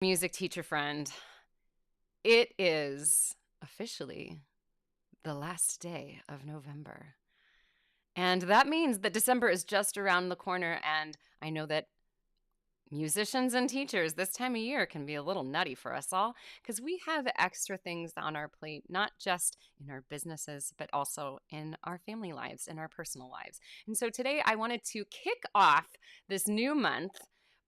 Music teacher friend, it is officially the last day of November. And that means that December is just around the corner. And I know that musicians and teachers this time of year can be a little nutty for us all because we have extra things on our plate, not just in our businesses, but also in our family lives, in our personal lives. And so today I wanted to kick off this new month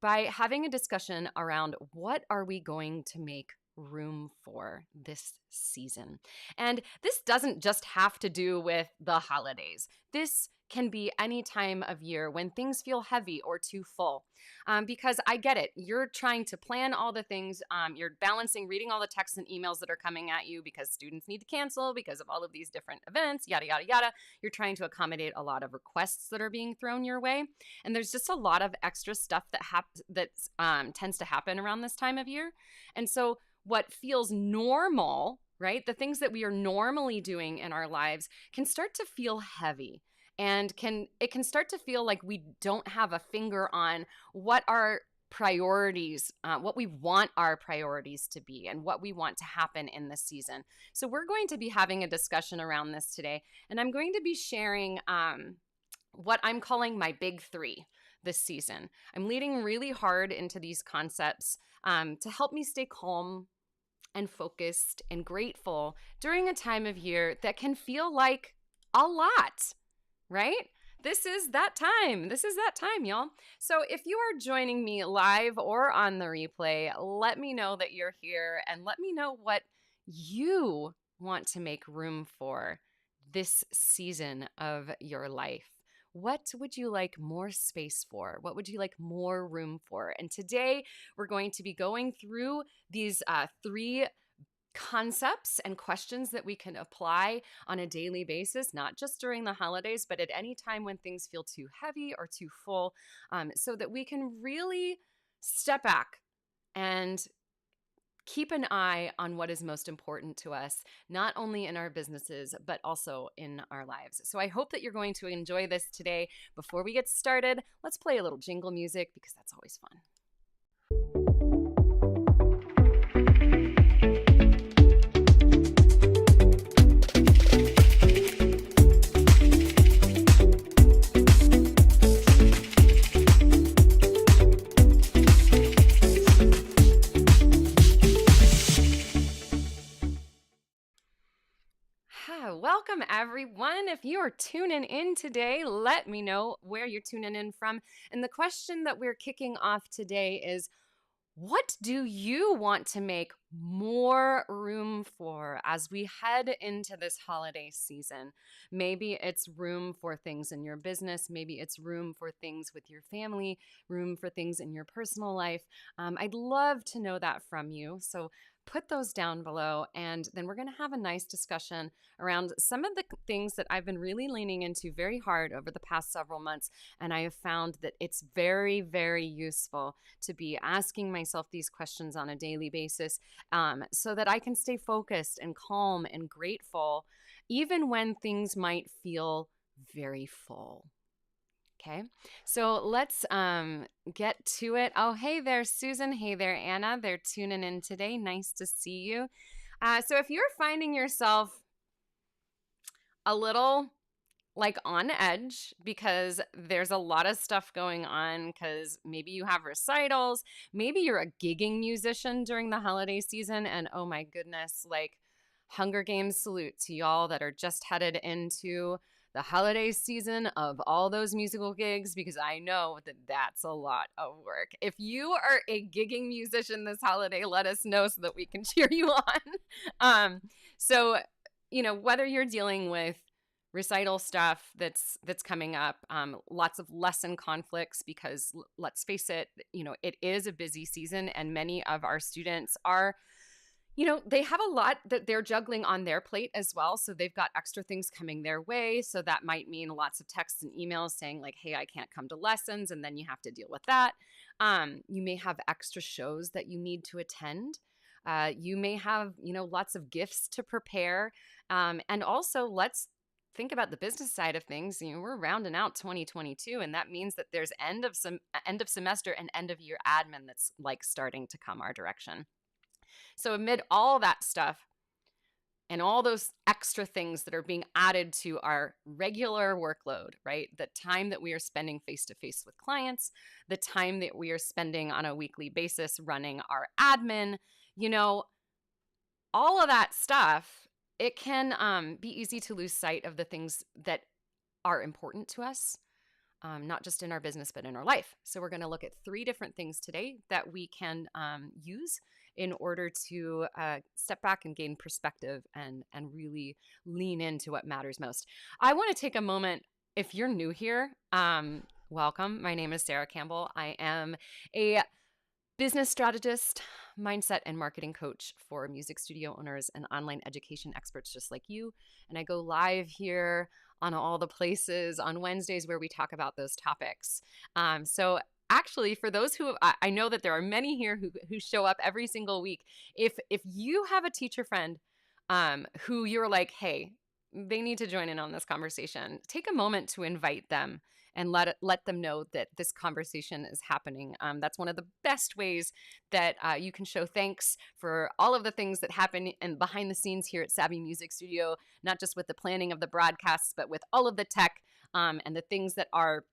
by having a discussion around what are we going to make room for this season. And this doesn't just have to do with the holidays. This can be any time of year when things feel heavy or too full. Because I get it. You're trying to plan all the things. You're balancing reading all the texts and emails that are coming at you because students need to cancel because of all of these different events, yada, yada, yada. You're trying to accommodate a lot of requests that are being thrown your way. And there's just a lot of extra stuff that tends to happen around this time of year. And so what feels normal, right? The things that we are normally doing in our lives can start to feel heavy. And it can start to feel like we don't have a finger on what our priorities, what we want our priorities to be, and what we want to happen in this season. So we're going to be having a discussion around this today, and I'm going to be sharing what I'm calling my big three this season. I'm leading really hard into these concepts to help me stay calm and focused and grateful during a time of year that can feel like a lot, right? This is that time. This is that time, y'all. So if you are joining me live or on the replay, let me know that you're here and let me know what you want to make room for this season of your life. What would you like more space for? What would you like more room for? And today we're going to be going through these three concepts and questions that we can apply on a daily basis, not just during the holidays, but at any time when things feel too heavy or too full, so that we can really step back and keep an eye on what is most important to us, not only in our businesses, but also in our lives. So I hope that you're going to enjoy this today. Before we get started, let's play a little jingle music because that's always fun. Welcome, everyone. If you are tuning in today, let me know where you're tuning in from. And the question that we're kicking off today is, what do you want to make more room for as we head into this holiday season? Maybe it's room for things in your business. Maybe it's room for things with your family, room for things in your personal life. I'd love to know that from you. So put those down below, and then we're going to have a nice discussion around some of the things that I've been really leaning into very hard over the past several months. And I have found that it's very, very useful to be asking myself these questions on a daily basis, so that I can stay focused and calm and grateful, even when things might feel very full. Okay, so let's get to it. Oh, hey there, Susan. Hey there, Anna. They're tuning in today. Nice to see you. So if you're finding yourself a little like on edge because there's a lot of stuff going on, because maybe you have recitals, maybe you're a gigging musician during the holiday season, and oh my goodness, like Hunger Games salute to y'all that are just headed into the holiday season of all those musical gigs, because I know that that's a lot of work. If you are a gigging musician this holiday, let us know so that we can cheer you on. So, whether you're dealing with recital stuff that's coming up, lots of lesson conflicts, because let's face it, it is a busy season, and many of our students are, they have a lot that they're juggling on their plate as well. So they've got extra things coming their way. So that might mean lots of texts and emails saying like, hey, I can't come to lessons. And then you have to deal with that. You may have extra shows that you need to attend. You may have, lots of gifts to prepare. And also let's think about the business side of things, we're rounding out 2022, and that means that there's end of semester and end of year admin that's like starting to come our direction. So amid all that stuff and all those extra things that are being added to our regular workload, right? The time that we are spending face to face with clients, the time that we are spending on a weekly basis running our admin, all of that stuff, it can be easy to lose sight of the things that are important to us, not just in our business, but in our life. So we're going to look at 3 different things today that we can use in order to step back and gain perspective and really lean into what matters most. I want to take a moment. If you're new here, welcome. My name is Sara Campbell. I am a business strategist, mindset and marketing coach for music studio owners and online education experts just like you. And I go live here on all the places on Wednesdays where we talk about those topics. So actually, for those who, I know that there are many here who show up every single week. If you have a teacher friend who you're like, hey, they need to join in on this conversation, take a moment to invite them and let them know that this conversation is happening. That's one of the best ways that you can show thanks for all of the things that happen and behind the scenes here at Savvy Music Studio, not just with the planning of the broadcasts, but with all of the tech and the things that are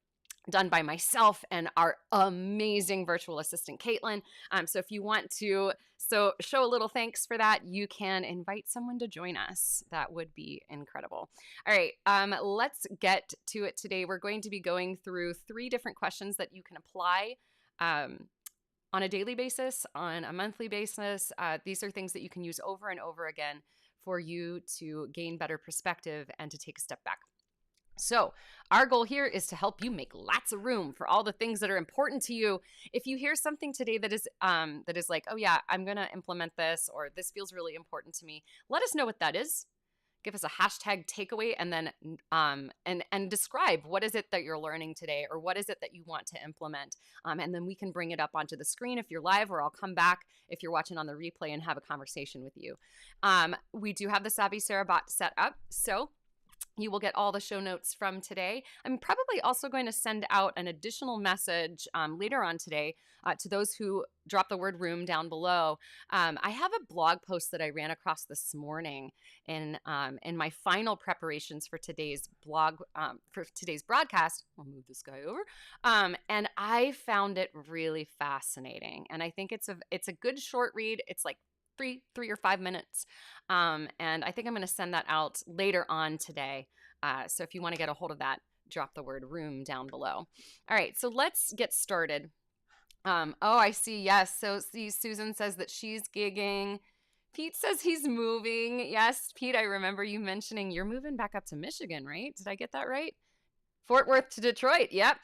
done by myself and our amazing virtual assistant, Caitlin. So if you want to show a little thanks for that, you can invite someone to join us. That would be incredible. All right, let's get to it today. We're going to be going through 3 different questions that you can apply on a daily basis, on a monthly basis. These are things that you can use over and over again for you to gain better perspective and to take a step back. So our goal here is to help you make lots of room for all the things that are important to you. If you hear something today that is like, oh yeah, I'm going to implement this, or this feels really important to me, let us know what that is. Give us a hashtag takeaway, and then and describe what is it that you're learning today, or what is it that you want to implement. And then we can bring it up onto the screen if you're live, or I'll come back if you're watching on the replay and have a conversation with you. We do have the Savvy Sara bot set up, so you will get all the show notes from today. I'm probably also going to send out an additional message later on today to those who drop the word room down below. I have a blog post that I ran across this morning in my final preparations for today's broadcast. I'll move this guy over. And I found it really fascinating. And I think it's a good short read. It's like 3 or 5 minutes. And I think I'm going to send that out later on today. So if you want to get a hold of that, drop the word room down below. All right, so let's get started. I see. Yes. So see, Susan says that she's gigging. Pete says he's moving. Yes, Pete, I remember you mentioning you're moving back up to Michigan, right? Did I get that right? Fort Worth to Detroit. Yep.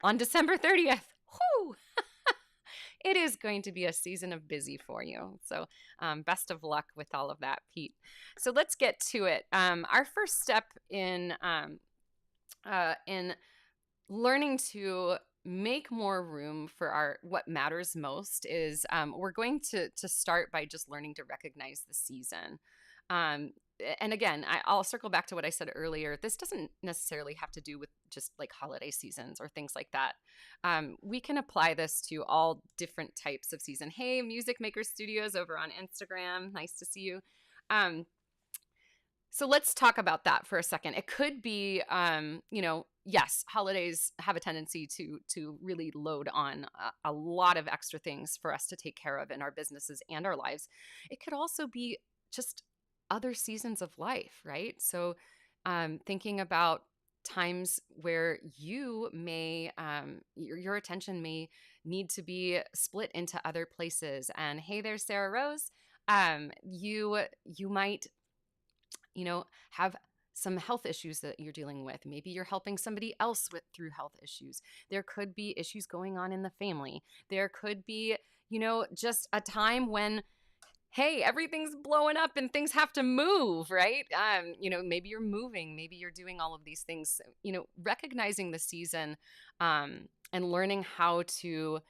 On December 30th. Whoo! It is going to be a season of busy for you. So best of luck with all of that, Pete. So let's get to it. Our first step in learning to make more room for what matters most is we're going to start by just learning to recognize the season. And again, I'll circle back to what I said earlier. This doesn't necessarily have to do with just like holiday seasons or things like that. We can apply this to all different types of season. Hey, Music Maker Studios over on Instagram. Nice to see you. So let's talk about that for a second. It could be, yes, holidays have a tendency to really load on a lot of extra things for us to take care of in our businesses and our lives. It could also be just other seasons of life, right? So thinking about times where you may, your attention may need to be split into other places. And hey there, Sarah Rose, you might, have some health issues that you're dealing with. Maybe you're helping somebody else through health issues. There could be issues going on in the family. There could be, just a time when, hey, everything's blowing up and things have to move, right? Maybe you're moving, maybe you're doing all of these things, recognizing the season and learning how to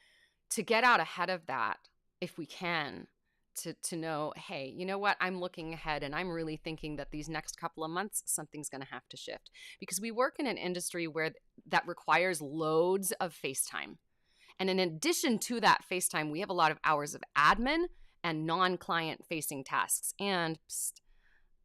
get out ahead of that if we can. to know, hey, you know what? I'm looking ahead and I'm really thinking that these next couple of months, something's going to have to shift, because we work in an industry where that requires loads of FaceTime. And in addition to that FaceTime, we have a lot of hours of admin and non-client facing tasks. And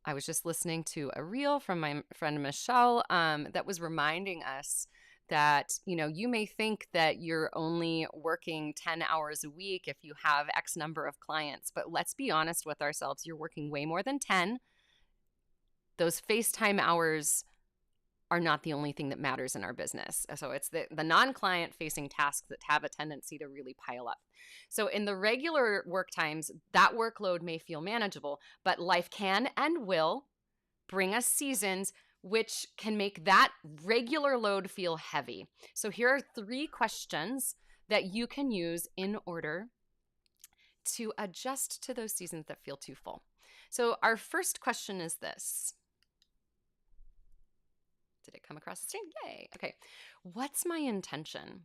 I was just listening to a reel from my friend Michelle that was reminding us that, you may think that you're only working 10 hours a week if you have X number of clients, but let's be honest with ourselves. You're working way more than 10. Those FaceTime hours are not the only thing that matters in our business. So it's the non-client facing tasks that have a tendency to really pile up. So in the regular work times, that workload may feel manageable, but life can and will bring us seasons which can make that regular load feel heavy. So here are 3 questions that you can use in order to adjust to those seasons that feel too full. So our first question is this. Did it come across the screen? Yay. Okay. What's my intention?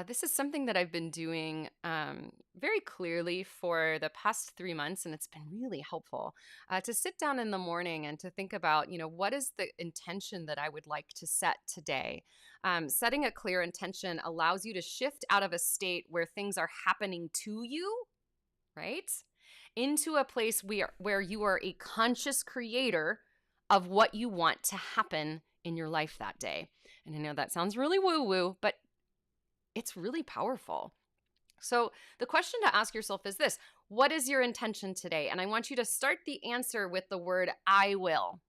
This is something that I've been doing very clearly for the past 3 months, and it's been really helpful to sit down in the morning and to think about, what is the intention that I would like to set today? Setting a clear intention allows you to shift out of a state where things are happening to you, right? Into a place where you are a conscious creator of what you want to happen in your life that day. And I know that sounds really woo-woo, but it's really powerful. So the question to ask yourself is this: what is your intention today? And I want you to start the answer with the word I will.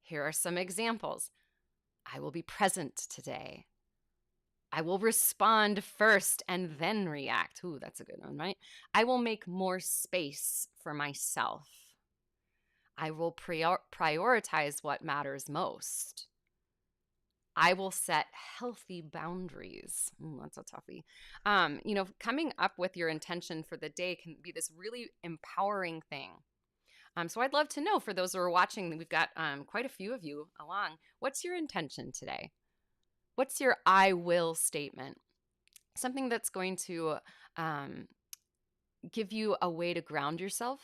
Here are some examples. I will be present today. I will respond first and then react. Ooh, that's a good one, right? I will make more space for myself. I will prioritize what matters most. I will set healthy boundaries. Ooh, that's a toughie. Coming up with your intention for the day can be this really empowering thing. So I'd love to know, for those who are watching, we've got quite a few of you along. What's your intention today? What's your I will statement? Something that's going to give you a way to ground yourself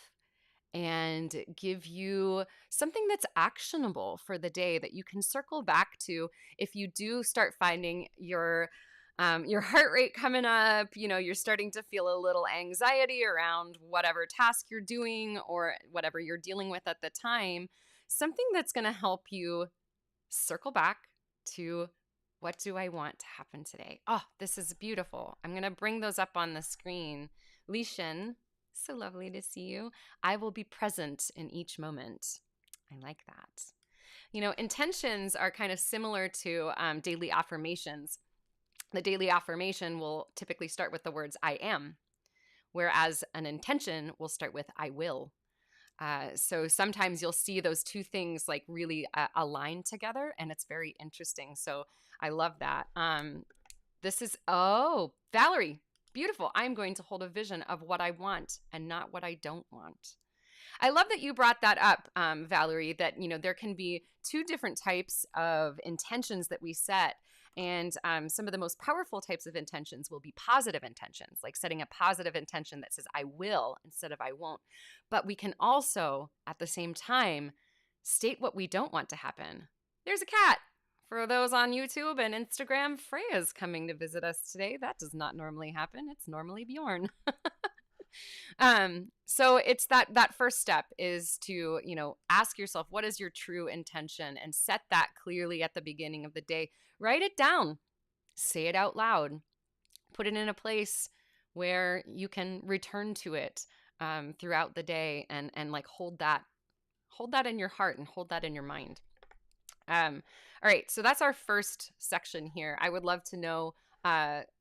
and give you something that's actionable for the day that you can circle back to if you do start finding your heart rate coming up, you're starting to feel a little anxiety around whatever task you're doing or whatever you're dealing with at the time. Something that's going to help you circle back to, what do I want to happen today? Oh, this is beautiful. I'm going to bring those up on the screen. Lishan, so lovely to see you. I will be present in each moment. I like that. Intentions are kind of similar to daily affirmations. The daily affirmation will typically start with the words I am, whereas an intention will start with I will. So sometimes you'll see those two things like really align together, and it's very interesting. So I love that. Valerie, beautiful. I'm going to hold a vision of what I want and not what I don't want. I love that you brought that up, Valerie, that, there can be 2 different types of intentions that we set. And some of the most powerful types of intentions will be positive intentions, like setting a positive intention that says I will instead of I won't. But we can also, at the same time, state what we don't want to happen. There's a cat. For those on YouTube and Instagram, Freya's coming to visit us today. That does not normally happen. It's normally Bjorn. So it's that first step is to, ask yourself, what is your true intention, and set that clearly at the beginning of the day. Write it down, say it out loud, put it in a place where you can return to it throughout the day and like hold that in your heart and hold that in your mind. All right, so that's our first section here. I would love to know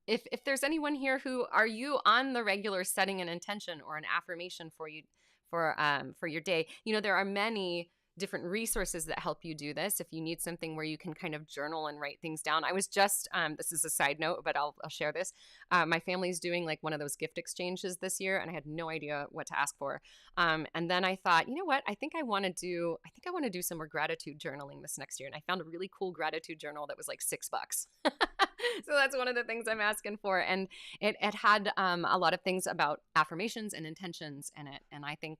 if there's anyone here who, are you on the regular setting an intention or an affirmation for you for your day? There are many different resources that help you do this. If you need something where you can kind of journal and write things down. I was just, this is a side note, but I'll share this. My family's doing like one of those gift exchanges this year, and I had no idea what to ask for. And then I thought, you know what? I think I want to do some more gratitude journaling this next year. And I found a really cool gratitude journal that was like $6. So that's one of the things I'm asking for. And it had a lot of things about affirmations and intentions in it. And I think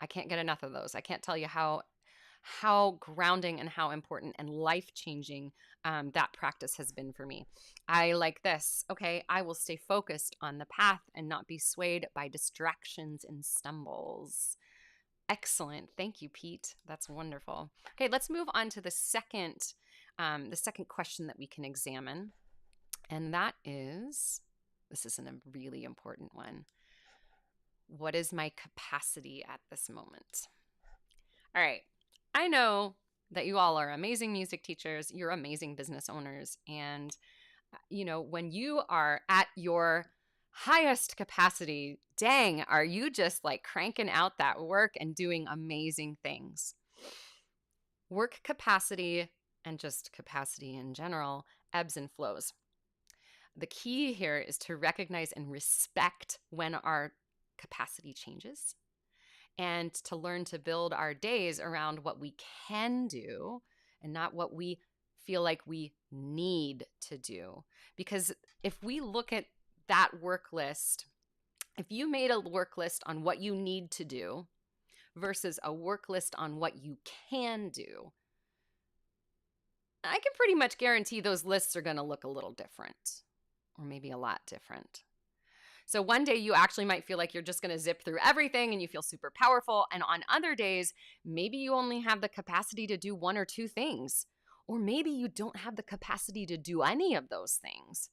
I can't get enough of those. I can't tell you how grounding and how important and life-changing that practice has been for me. I like this. Okay, I will stay focused on the path and not be swayed by distractions and stumbles. Excellent. Thank you, Pete. That's wonderful. Okay, let's move on to the second question that we can examine. And that is, this is a really important one. What is my capacity at this moment? All right. I know that you all are amazing music teachers. You're amazing business owners. And, when you are at your highest capacity, dang, are you just like cranking out that work and doing amazing things? Work capacity and just capacity in general ebbs and flows. The key here is to recognize and respect when our capacity changes, and to learn to build our days around what we can do and not what we feel like we need to do. Because if we look at that work list, if you made a work list on what you need to do versus a work list on what you can do, I can pretty much guarantee those lists are going to look a little different, or maybe a lot different. So one day you actually might feel like you're just going to zip through everything and you feel super powerful. And on other days, maybe you only have the capacity to do one or two things. Or maybe you don't have the capacity to do any of those things.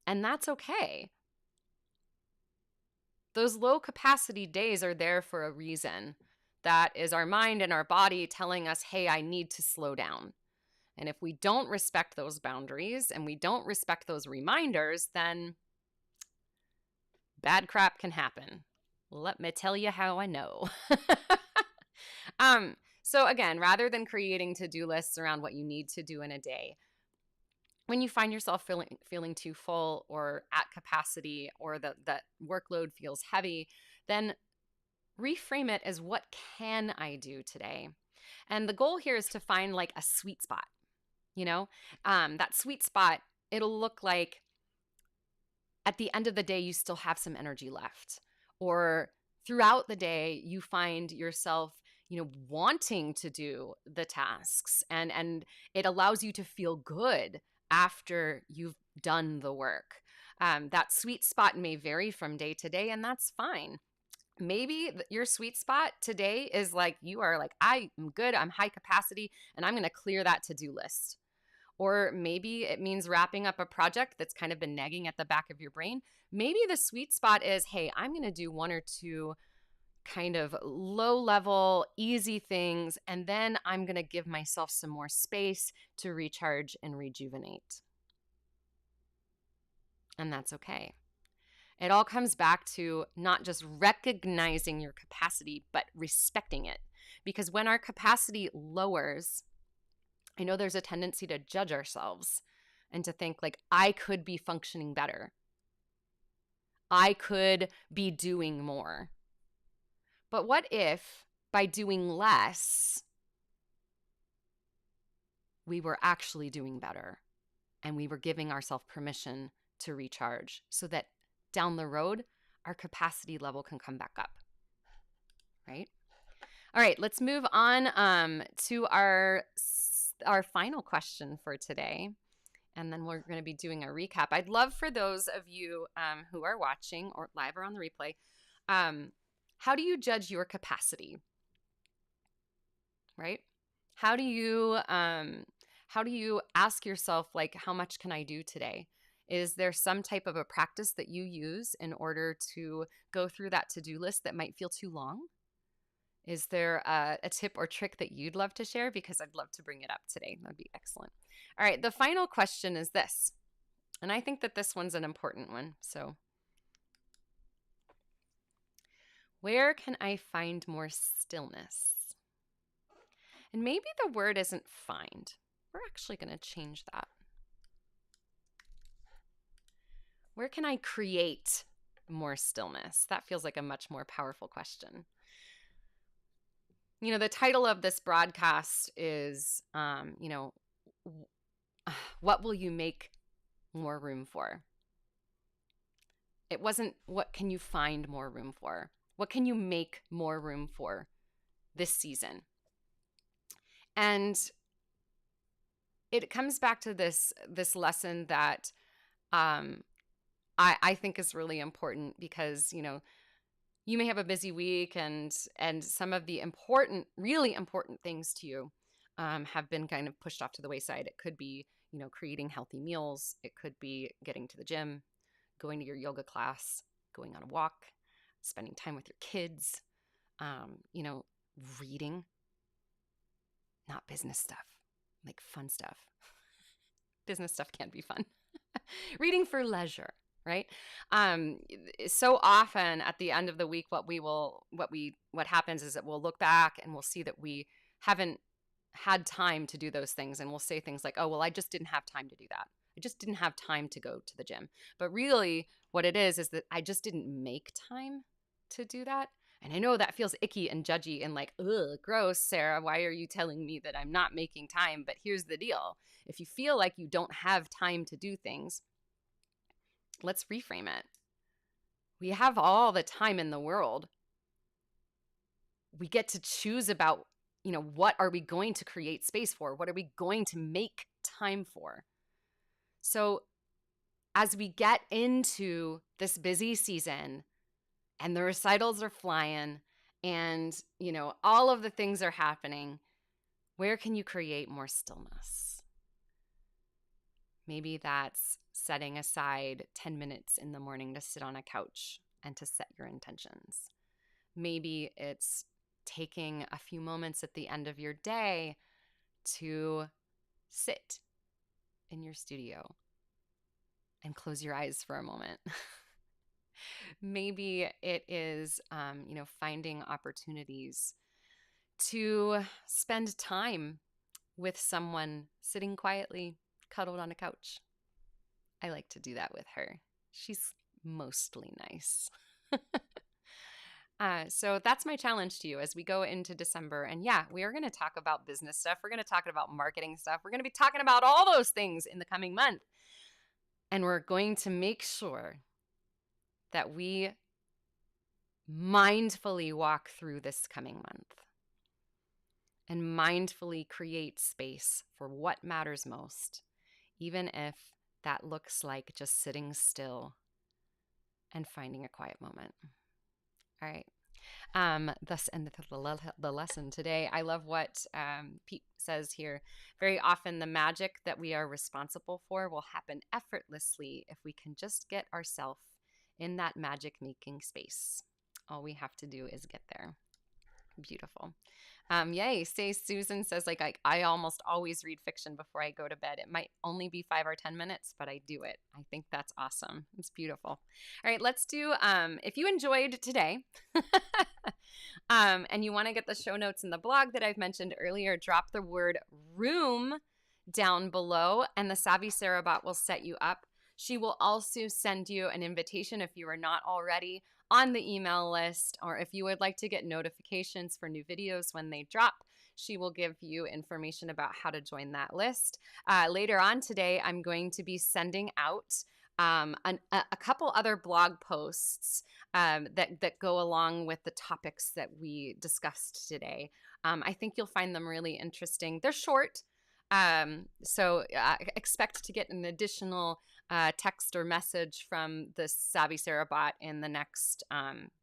And that's okay. Those low capacity days are there for a reason. That is our mind and our body telling us, hey, I need to slow down. And if we don't respect those boundaries and we don't respect those reminders, then bad crap can happen. Let me tell you how I know. So again, rather than creating to-do lists around what you need to do in a day, when you find yourself feeling too full or at capacity, or that workload feels heavy, then reframe it as, what can I do today? And the goal here is to find like a sweet spot. That sweet spot, it'll look like at the end of the day, you still have some energy left, or throughout the day, you find yourself, wanting to do the tasks, and it allows you to feel good after you've done the work. That sweet spot may vary from day to day, and that's fine. Maybe your sweet spot today is like, you are like, I'm good, I'm high capacity, and I'm going to clear that to-do list. Or maybe it means wrapping up a project that's kind of been nagging at the back of your brain. Maybe the sweet spot is, hey, I'm going to do one or two kind of low-level, easy things, and then I'm going to give myself some more space to recharge and rejuvenate. And that's okay. It all comes back to not just recognizing your capacity, but respecting it. Because when our capacity lowers, I know there's a tendency to judge ourselves and to think like, I could be functioning better. I could be doing more. But what if by doing less, we were actually doing better and we were giving ourselves permission to recharge, so that down the road, our capacity level can come back up, right? All right, let's move on to our final question for today, and then we're going to be doing a recap. I'd love for those of you who are watching or live or on the replay, how do you judge your capacity, right? How do you ask yourself, like, how much can I do today? Is there some type of a practice that you use in order to go through that to-do list that might feel too long? Is there a tip or trick that you'd love to share? Because I'd love to bring it up today. That'd be excellent. All right, the final question is this, and I think that this one's an important one. So, where can I find more stillness? And maybe the word isn't find. We're actually going to change that. Where can I create more stillness? That feels like a much more powerful question. The title of this broadcast is, what will you make more room for? It wasn't what can you find more room for? What can you make more room for this season? And it comes back to this lesson that I think is really important because, you may have a busy week and some of the really important things to you have been kind of pushed off to the wayside. It could be, creating healthy meals. It could be getting to the gym, going to your yoga class, going on a walk, spending time with your kids, reading, not business stuff, like fun stuff. Business stuff can be fun. Reading for leisure, right? So often at the end of the week, what happens is that we'll look back and we'll see that we haven't had time to do those things. And we'll say things like, oh, well, I just didn't have time to do that. I just didn't have time to go to the gym. But really what it is that I just didn't make time to do that. And I know that feels icky and judgy and like, ugh, gross, Sarah, why are you telling me that I'm not making time? But here's the deal. If you feel like you don't have time to do things, let's reframe it. We have all the time in the world. We get to choose about, what are we going to create space for? What are we going to make time for? So as we get into this busy season and the recitals are flying and, all of the things are happening, where can you create more stillness? Maybe that's setting aside 10 minutes in the morning to sit on a couch and to set your intentions. Maybe it's taking a few moments at the end of your day to sit in your studio and close your eyes for a moment. Maybe it is, finding opportunities to spend time with someone sitting quietly, cuddled on a couch. I like to do that with her. She's mostly nice. So that's my challenge to you as we go into December. And yeah, we are going to talk about business stuff. We're going to talk about marketing stuff. We're going to be talking about all those things in the coming month. And we're going to make sure that we mindfully walk through this coming month and mindfully create space for what matters most, even if that looks like just sitting still and finding a quiet moment. All right. Thus endeth the lesson today. I love what Pete says here. Very often the magic that we are responsible for will happen effortlessly if we can just get ourselves in that magic making space. All we have to do is get there. Beautiful. Yay. Susan says, I almost always read fiction before I go to bed. It might only be 5 or 10 minutes, but I do it. I think that's awesome. It's beautiful. All right, let's do, if you enjoyed today, and you want to get the show notes in the blog that I've mentioned earlier, drop the word room down below and the Savvy Sara bot will set you up. She will also send you an invitation if you are not already on the email list, or if you would like to get notifications for new videos when they drop. She will give you information about how to join that list. Later on today, I'm going to be sending out a couple other blog posts that go along with the topics that we discussed today. I think you'll find them really interesting. They're short, so expect to get an additional text or message from the Savvy Sara bot in the next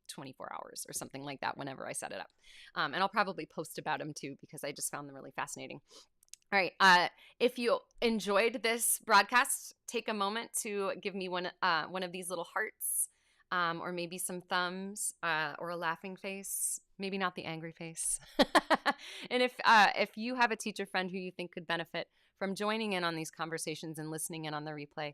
24 hours or something like that whenever I set it up. And I'll probably post about them too because I just found them really fascinating. All right. If you enjoyed this broadcast, take a moment to give me one of these little hearts, or maybe some thumbs, or a laughing face. Maybe not the angry face. And if you have a teacher friend who you think could benefit from joining in on these conversations and listening in on the replay,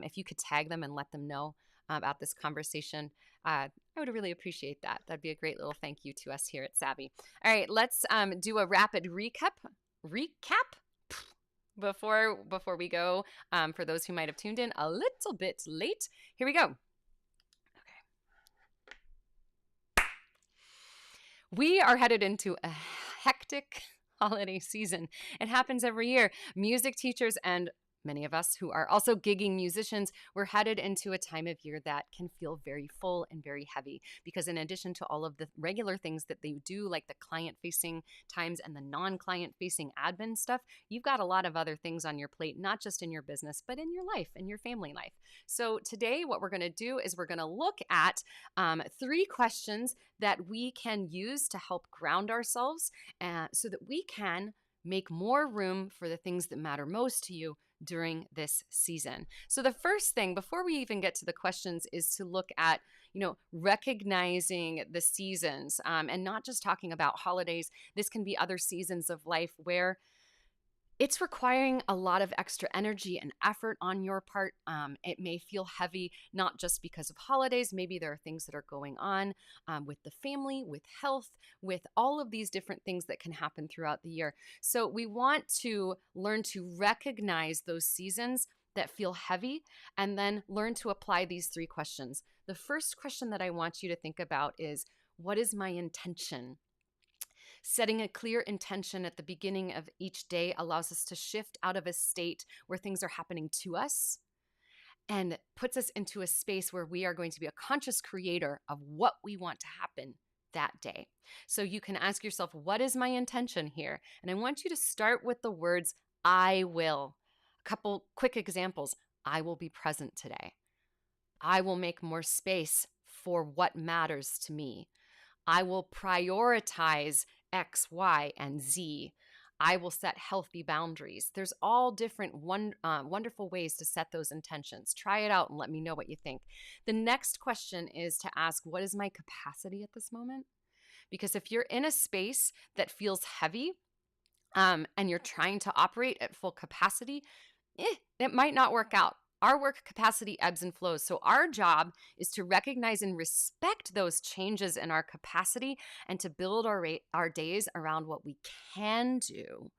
if you could tag them and let them know, about this conversation, I would really appreciate that. That'd be a great little thank you to us here at Savvy. All right, let's do a rapid recap before we go. For those who might have tuned in a little bit late, here we go. We are headed into a hectic holiday season. It happens every year. Music teachers and many of us who are also gigging musicians, we're headed into a time of year that can feel very full and very heavy because in addition to all of the regular things that they do, like the client-facing times and the non-client-facing admin stuff, you've got a lot of other things on your plate, not just in your business, but in your life, in your family life. So today, what we're going to do is we're going to look at 3 questions that we can use to help ground ourselves so that we can make more room for the things that matter most to you during this season. So the first thing, before we even get to the questions, is to look at, recognizing the seasons and not just talking about holidays. This can be other seasons of life where it's requiring a lot of extra energy and effort on your part. It may feel heavy, not just because of holidays. Maybe there are things that are going on with the family, with health, with all of these different things that can happen throughout the year. So we want to learn to recognize those seasons that feel heavy and then learn to apply these 3 questions. The first question that I want you to think about is, what is my intention? Setting a clear intention at the beginning of each day allows us to shift out of a state where things are happening to us and puts us into a space where we are going to be a conscious creator of what we want to happen that day. So you can ask yourself, what is my intention here? And I want you to start with the words, I will. A couple quick examples. I will be present today. I will make more space for what matters to me. I will prioritize X, Y, and Z. I will set healthy boundaries. There's all different wonderful ways to set those intentions. Try it out and let me know what you think. The next question is to ask, what is my capacity at this moment? Because if you're in a space that feels heavy and you're trying to operate at full capacity, it might not work out. Our work capacity ebbs and flows. So our job is to recognize and respect those changes in our capacity and to build our days around what we can do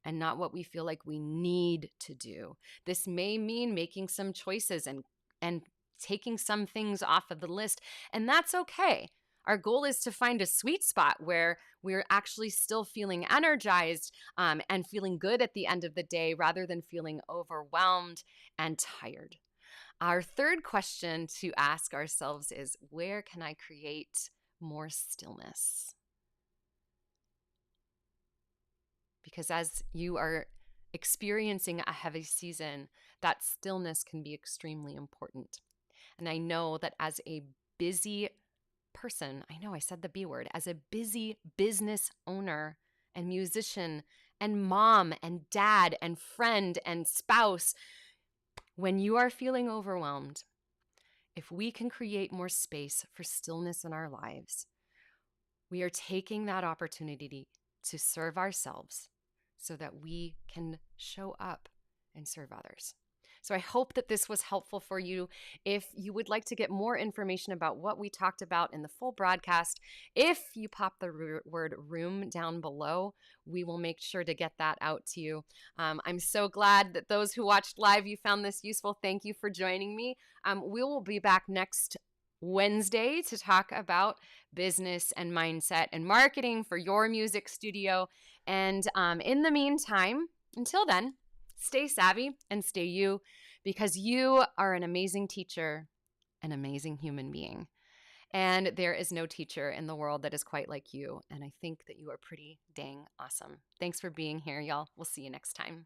and not what we feel like we need to do. This may mean making some choices and taking some things off of the list, and that's okay. Our goal is to find a sweet spot where we're actually still feeling energized and feeling good at the end of the day rather than feeling overwhelmed and tired. Our third question to ask ourselves is, where can I create more stillness? Because as you are experiencing a heavy season, that stillness can be extremely important. And I know that as a busy person, I know I said the B word, as a busy business owner and musician and mom and dad and friend and spouse, when you are feeling overwhelmed, if we can create more space for stillness in our lives, we are taking that opportunity to serve ourselves so that we can show up and serve others. So I hope that this was helpful for you. If you would like to get more information about what we talked about in the full broadcast, if you pop the word room down below, we will make sure to get that out to you. I'm so glad that those who watched live, you found this useful. Thank you for joining me. We will be back next Wednesday to talk about business and mindset and marketing for your music studio. And in the meantime, until then, stay savvy and stay you, because you are an amazing teacher, an amazing human being. And there is no teacher in the world that is quite like you. And I think that you are pretty dang awesome. Thanks for being here, y'all. We'll see you next time.